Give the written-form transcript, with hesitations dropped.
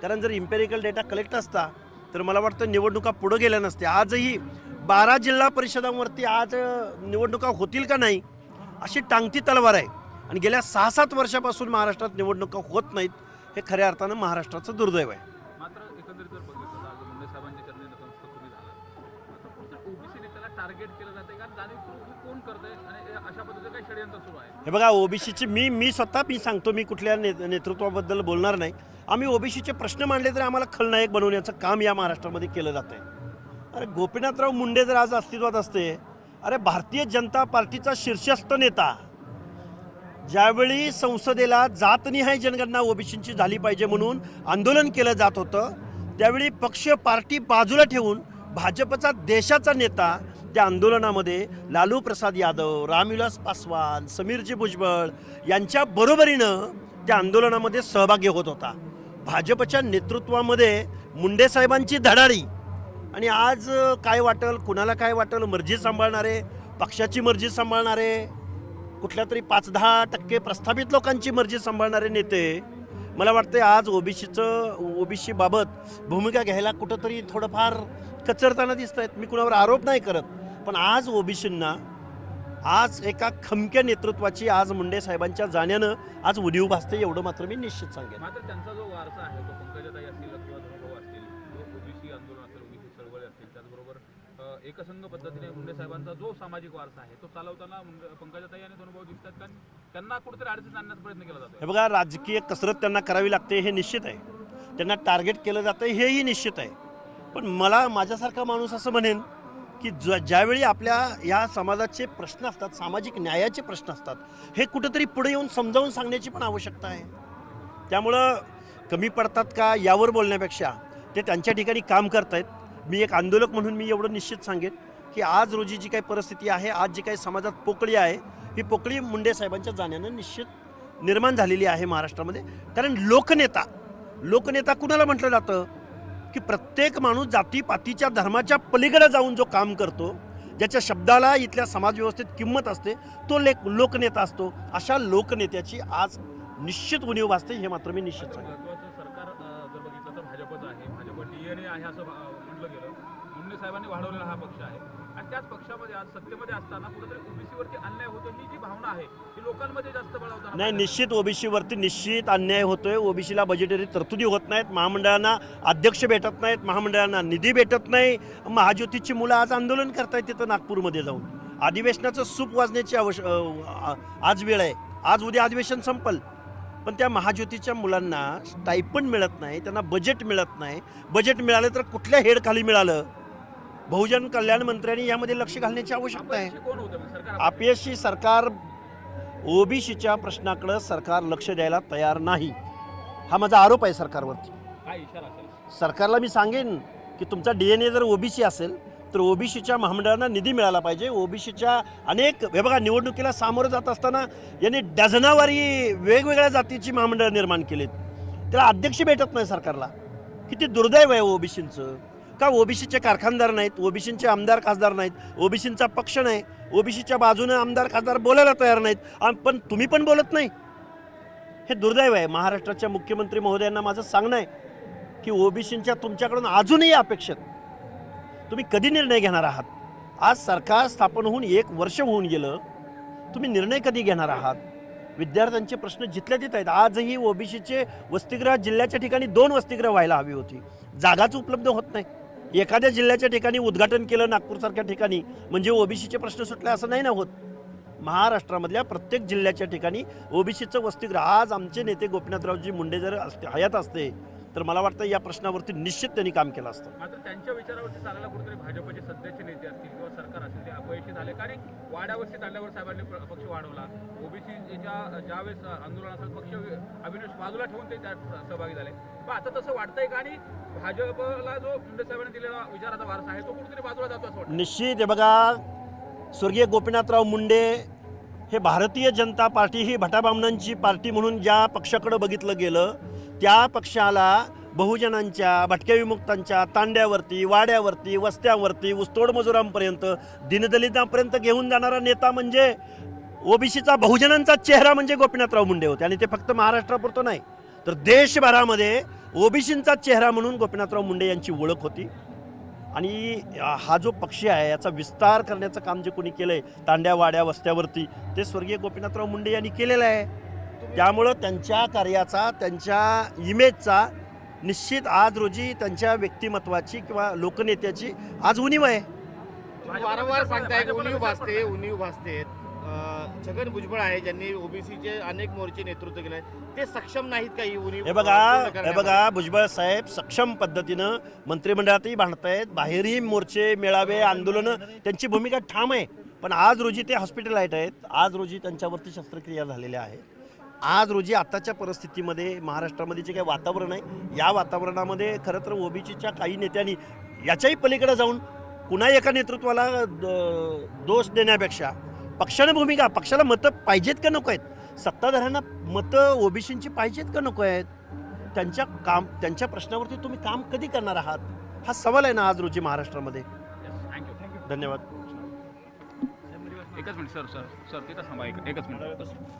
कारण जर empirical data collect असता तर मला वाटतं निवडणुका पुढे गेल्या नसत्या। आजही 12 जिल्हा परिषदांवरती आज निवडणुका होतील का नाही अशी टांगती तलवार आहे आणि गेल्या 6-7 वर्षापासून महाराष्ट्रात निवडणुका होत नाहीत। हे खऱ्या अर्थानं महाराष्ट्राचं दुर्दैव आहे। मात्र एकंदरीत जर बघितलं तर मुंडे साहेबांच्या चरणी नतमस्तक तुम्ही झाला, मात्र कुठेतरी ओबीसी नेत्याला टार्गेट केलं जाते का जाणीवपूर्वक कोण करतंय आणि अशा पद्धतीचं काही षडयंत्र सुरू आहे? हे बघा, ओबीसीची मी स्वतः सांगतो, मी कुठल्या नेतृत्वाबद्दल बोलणार नाही। आम्ही ओबीसीचे प्रश्न मांडले तरी आम्हाला खलनायक बनवण्याचं काम या महाराष्ट्रामध्ये केलं जातं आहे। अरे गोपीनाथराव मुंडे जर आज अस्तित्वात असते, अरे भारतीय जनता पार्टीचा शीर्षस्थ नेता ज्यावेळी संसदेला जातनिहाय जनगणना ओबीसींची झाली पाहिजे म्हणून आंदोलन केलं जात होतं, त्यावेळी पक्ष पार्टी बाजूला ठेवून भाजपचा देशाचा नेता त्या आंदोलनामध्ये लालू प्रसाद यादव, रामविलास पासवान, समीरजी भुजबळ यांच्या बरोबरीनं त्या आंदोलनामध्ये सहभागी होत होता। भाजपच्या नेतृत्वामध्ये मुंडे साहेबांची धडाडी आणि आज काय वाटेल, कुणाला काय वाटेल, मर्जी सांभाळणारे, पक्षाची मर्जी सांभाळणारे, कुठल्या तरी 5-10% प्रस्थापित लोकांची मर्जी सांभाळणारे नेते, मला वाटतं आज ओबीसी बाबत भूमिका घ्यायला कुठंतरी थोडंफार कचरताना दिसत आहेत। मी कुणावर आरोप नाही करत, पण आज ओबीसींना आज एका खमक्या नेतृत्वाची आज मुंडे साहेबांच्या जाण्यानं आज उणीव भासते, एवढं मात्र मी निश्चित सांगेन। मात्र त्यांचा जो वारसा आहे तो पंकजाताई असतील किंवा धनुभाऊ असतील, ओबीसी आंदोलन असेल, ओबीसी चळवळ असतील, त्याचबरोबर एकसंघ पद्धतीने मुंडे साहेबांचा जो सामाजिक वारसा आहे तो चालवताना पंकजाताई आणि धनुभाऊ दिसतात, कारण त्यांना कुठेतरी अडचण आणण्याचा प्रयत्न केला जातो। हे बघा, राजकीय कसरत त्यांना करावी लागते हे निश्चित आहे, त्यांना टार्गेट केलं जातं हेही निश्चित आहे। पण मला माझ्यासारखा माणूस असं म्हणेन की ज्यावेळी आपल्या या समाजाचे प्रश्न असतात, सामाजिक न्यायाचे प्रश्न असतात, हे कुठंतरी पुढे येऊन समजावून सांगण्याची पण आवश्यकता आहे। त्यामुळं कमी पडतात का यावर बोलण्यापेक्षा ते त्यांच्या ठिकाणी काम करतायत। मी एक आंदोलक म्हणून मी एवढं निश्चित सांगेन की आज रोजी जी काही परिस्थिती आहे, आज जी काही समाजात पोकळी आहे, ही पोकळी मुंडे साहेबांच्या जाण्यानं निश्चित निर्माण झालेली आहे महाराष्ट्रामध्ये। कारण लोकनेता कुणाला म्हटलं जातं की प्रत्येक माणूस जातीपातीच्या धर्माच्या पलीकडे जाऊन जो काम करतो, ज्याच्या शब्दाला इथल्या समाजव्यवस्थेत किंमत असते, तो लोकनेता असतो। अशा लोकनेत्याची आज निश्चित उणीव भासते, हे मात्र मी निश्चित सांगेन। सरकार जर बघितलं तर भाजपचं आहे, भाजप DNA आहे असं म्हटलं गेलं। मुंडे साहेबांनी वाढवलेला हा पक्ष आहे आणि त्याच पक्षामध्ये आज सत्तेमध्ये असताना कुठेतरी ओबीसीवरती अन्याय होतो, ही जी भावना आहे ही लोकांमध्ये जास्त बळावताना नाही, निश्चित ओबीसीवरती निश्चित अन्याय होतोय। ओबीसीला बजेटरी तरतुदी होत नाहीत, महामंडळांना अध्यक्ष भेटत नाहीत, महामंडळांना निधी भेटत नाही। महाज्योतीची मुलं आज आंदोलन करतायत तिथं नागपूरमध्ये जाऊन। अधिवेशनाचं सूप वाजण्याची आज वेळ आहे, आज उद्या अधिवेशन संपल, पण त्या महाज्योतीच्या मुलांना स्टायपंड मिळत नाही, त्यांना बजेट मिळत नाही। बजेट मिळालं तर कुठल्या हेडखाली मिळालं? बहुजन कल्याण मंत्र्यांनी यामध्ये लक्ष घालण्याची आवश्यकता आहे। अपयशी सरकार, ओबीसीच्या प्रश्नाकडे सरकार लक्ष द्यायला तयार नाही, हा माझा आरोप आहे सरकारवरती। काय इशारा असेल सरकारला मी सांगेन की तुमचा DNA जर ओबीसी असेल तर ओबीसीच्या महामंडळांना निधी मिळाला पाहिजे। ओबीसीच्या अनेक, हे बघा, निवडणुकीला सामोरं जात असताना यांनी डझनावारी वेगवेगळ्या जातीची महामंडळं निर्माण केलीत, त्याला अध्यक्ष भेटत नाही सरकारला। किती दुर्दैव आहे ओबीसींचं। का ओबीसीचे कारखानदार नाहीत, ओबीसींचे आमदार खासदार नाहीत, ओबीसींचा पक्ष नाही, ओबीसीच्या बाजूने आमदार खासदार बोलायला तयार नाहीत, पण तुम्ही पण बोलत नाही, हे दुर्दैव आहे। महाराष्ट्राच्या मुख्यमंत्री महोदयांना माझं सांगणं आहे की ओबीसींच्या तुमच्याकडून अजूनही अपेक्षित, तुम्ही कधी निर्णय घेणार आहात? आज सरकार स्थापन होऊन 1 वर्ष होऊन गेलं, तुम्ही निर्णय कधी घेणार आहात? विद्यार्थ्यांचे प्रश्न जिथल्या तिथं आहेत। आजही ओबीसीचे वसतिगृह जिल्ह्याच्या ठिकाणी 2 वसतिगृह व्हायला हवी होती, जागाच उपलब्ध होत नाही। एखाद्या जिल्ह्याच्या ठिकाणी उद्घाटन केलं नागपूरसारख्या ठिकाणी म्हणजे ओबीसीचे प्रश्न सुटले असं नाही ना होत। महाराष्ट्रामधल्या प्रत्येक जिल्ह्याच्या ठिकाणी ओबीसीचं वसतिगृह, आज आमचे नेते गोपीनाथरावजी मुंडे जर हयात असते तर मला वाटतं या प्रश्नावरती निश्चित त्यांनी काम केलं असतं। मात्र त्यांच्या विचारावरती चालायला कुठेतरी भाजपचे सध्याचे नेते असतील किंवा सरकार असेल ते अपयशी झाले, कारण वाड्यावरती चालल्यावर साहेबांनी पक्ष वाढवला। ओबीसीच्या ज्यावेळेस आंदोलन असेल पक्ष अविनाश बाजूला ठेवून ते त्यात सहभागी झाले, पण आता तसं वाटतंय का? आणि भाजपला जो मुंडे साहेबांनी दिलेला विचाराचा वारसा आहे तो कुठेतरी बाजूला जातो असं वाटतं? निश्चित। हे बघा, स्वर्गीय गोपीनाथराव मुंडे हे भारतीय जनता पार्टी ही भटाबामणांची पार्टी म्हणून ज्या पक्षाकडे बघितलं गेलं, त्या पक्षाला बहुजनांच्या, भटक्या विमुक्तांच्या तांड्यावरती, वाड्यावरती, वस्त्यावरती, ऊसतोड मजुरांपर्यंत, दीनदलितांपर्यंत घेऊन जाणारा नेता म्हणजे ओबीसीचा, बहुजनांचा चेहरा म्हणजे गोपीनाथराव मुंडे होते। आणि ते फक्त महाराष्ट्रापुरतं नाही तर देशभरामध्ये ओबीसींचा चेहरा म्हणून गोपीनाथराव मुंडे यांची ओळख होती आणि हा जो पक्ष आहे याचा विस्तार करण्याचं काम जे कोणी केलं आहे तांड्या वाड्या वस्त्यावरती ते स्वर्गीय गोपीनाथराव मुंडे यांनी केलेलं आहे. त्यामुळं त्यांच्या कार्याचा त्यांच्या इमेजचा निश्चित आज रोजी त्यांच्या व्यक्तिमत्वाची किंवा लोकनेत्याची आज उणीव आहे. तुम्ही वारंवार सांगताय की उणीव भासते. छगन भुजबळ आहे ज्यांनी ओबीसीचे अनेक मोर्चे नेतृत्व केलंय, ते सक्षम नाहीत का ही उणीव? हे बघा भुजबळ साहेब सक्षम पद्धतीनं मंत्रिमंडळातही भांडतायत, बाहेरही मोर्चे मेळावे आंदोलनं त्यांची भूमिका ठाम आहे. पण आज रोजी ते हॉस्पिटलाइज आहेत, आज रोजी त्यांच्यावरती शस्त्रक्रिया झालेल्या आहेत. आज रोजी आताच्या परिस्थितीमध्ये महाराष्ट्रामध्ये जे काही वातावरण आहे या वातावरणामध्ये खरं तर ओबीसीच्या काही नेत्यांनी याच्याही पलीकडे जाऊन कुणा एका नेतृत्वाला दोष देण्यापेक्षा पक्षाला मतं पाहिजेत का नको आहेत, सत्ताधाऱ्यांना मतं ओबीसींची पाहिजेत का नको आहेत, त्यांच्या प्रश्नावरती तुम्ही काम कधी करणार आहात हा सवाल आहे ना आज रोजी महाराष्ट्रामध्ये. थँक्यू. धन्यवाद. एकच मिनिट सर तिथं थांबा एकच मिनिट.